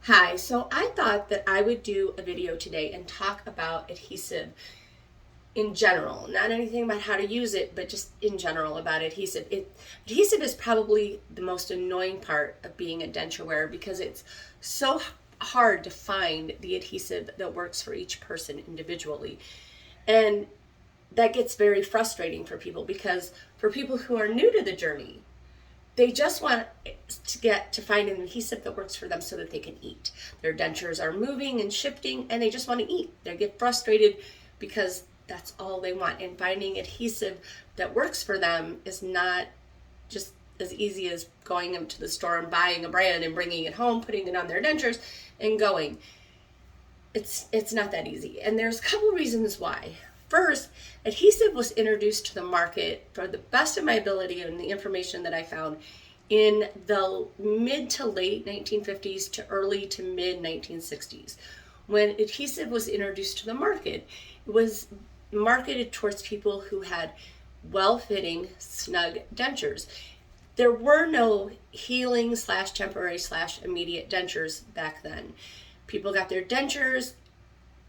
Hi, so I thought that I would do a video today and talk about adhesive in general, not anything about how to use it, but just in general about adhesive. Adhesive is probably the most annoying part of being a denture wearer because it's so hard to find the adhesive that works for each person individually. And that gets very frustrating for people because for people who are new to the journey, they just want to get to find an adhesive that works for them so that they can eat. Their dentures are moving and shifting and they just want to eat. They get frustrated because that's all they want. And finding adhesive that works for them is not just as easy as going into the store and buying a brand and bringing it home, putting it on their dentures and going. It's not that easy. And there's a couple reasons why. First, adhesive was introduced to the market, for the best of my ability and the information that I found, in the mid to late 1950s to early to mid 1960s. When adhesive was introduced to the market, it was marketed towards people who had well-fitting, snug dentures. There were no healing / temporary / immediate dentures back then. People got their dentures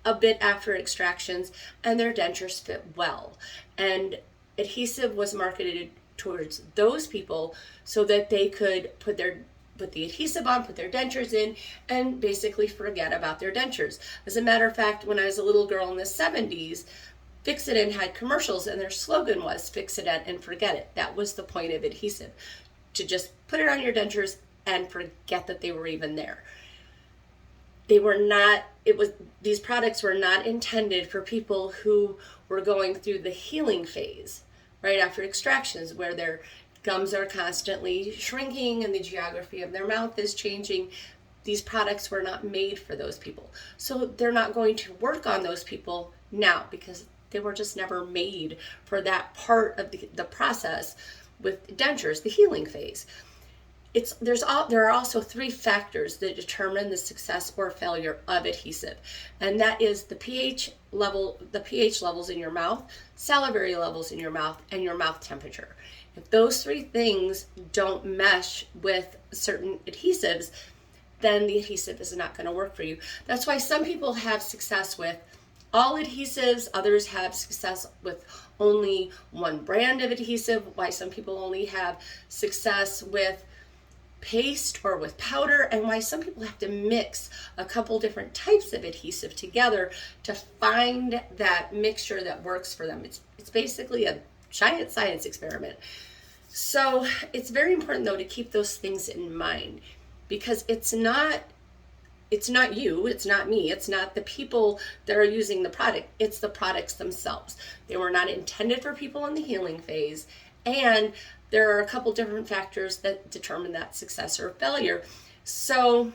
a bit after extractions and their dentures fit well. And adhesive was marketed towards those people so that they could put the adhesive on, put their dentures in, and basically forget about their dentures. As a matter of fact, when I was a little girl in the 70s, Fix-It-In had commercials and their slogan was "Fix it and forget it." That was the point of adhesive, to just put it on your dentures and forget that they were even there. These products were not intended for people who were going through the healing phase right after extractions, where their gums are constantly shrinking and the geography of their mouth is changing. These products were not made for those people. So they're not going to work on those people now because they were just never made for that part of the process with dentures, the healing phase. There are also three factors that determine the success or failure of adhesive, and that is the pH levels in your mouth, salivary levels in your mouth, and your mouth temperature. If those three things don't mesh with certain adhesives, then the adhesive is not going to work for you. That's why some people have success with all adhesives, others have success with only one brand of adhesive, why some people only have success with paste or with powder, and why some people have to mix a couple different types of adhesive together to find that mixture that works for them. It's basically a giant science experiment. So it's very important though to keep those things in mind, because it's not you, it's not me, it's not the people that are using the product, it's the products themselves. They were not intended for people in the healing phase, and there are a couple different factors that determine that success or failure. So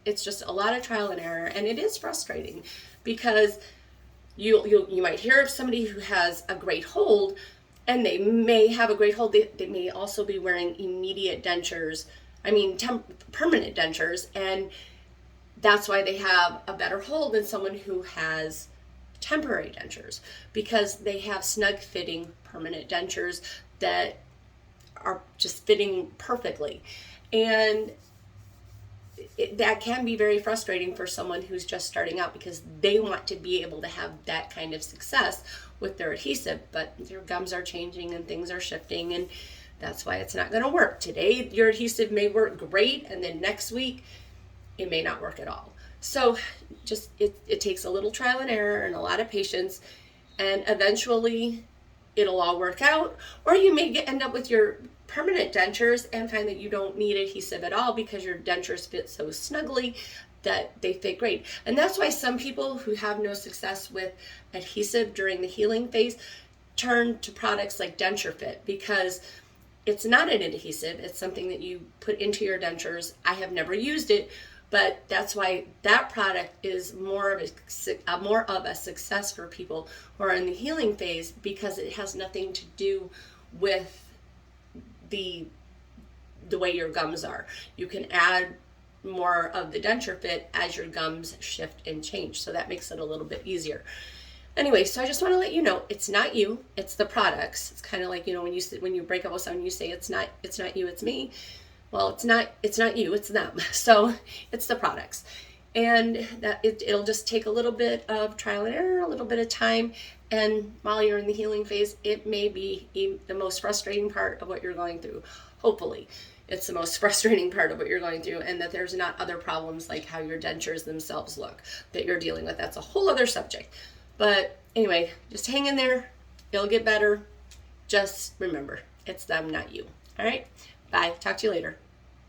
it's just a lot of trial and error, and it is frustrating because you might hear of somebody who has a great hold, and they may have a great hold. They may also be wearing immediate dentures, permanent dentures, and that's why they have a better hold than someone who has temporary dentures, because they have snug fitting permanent dentures that are just fitting perfectly. And that can be very frustrating for someone who's just starting out, because they want to be able to have that kind of success with their adhesive, but their gums are changing and things are shifting, and that's why it's not going to work. Today your adhesive may work great, and then next week it may not work at all. So just it takes a little trial and error and a lot of patience, and eventually it'll all work out. Or you may end up with your permanent dentures and find that you don't need adhesive at all because your dentures fit so snugly that they fit great. And that's why some people who have no success with adhesive during the healing phase turn to products like Denture Fit, because it's not an adhesive, it's something that you put into your dentures. I have never used it, but that's why that product is more of a success for people who are in the healing phase, because it has nothing to do with the way your gums are. You can add more of the Denture Fit as your gums shift and change, so that makes it a little bit easier. Anyway, so I just want to let you know, it's not you, it's the products. It's kind of like, when you break up with someone, you say it's not you, it's me. Well, it's not you, it's them. So it's the products. And that it'll just take a little bit of trial and error, a little bit of time. And while you're in the healing phase, it may be the most frustrating part of what you're going through. Hopefully, it's the most frustrating part of what you're going through, and that there's not other problems like how your dentures themselves look that you're dealing with. That's a whole other subject. But anyway, just hang in there. It'll get better. Just remember, it's them, not you. All right? Bye. Talk to you later.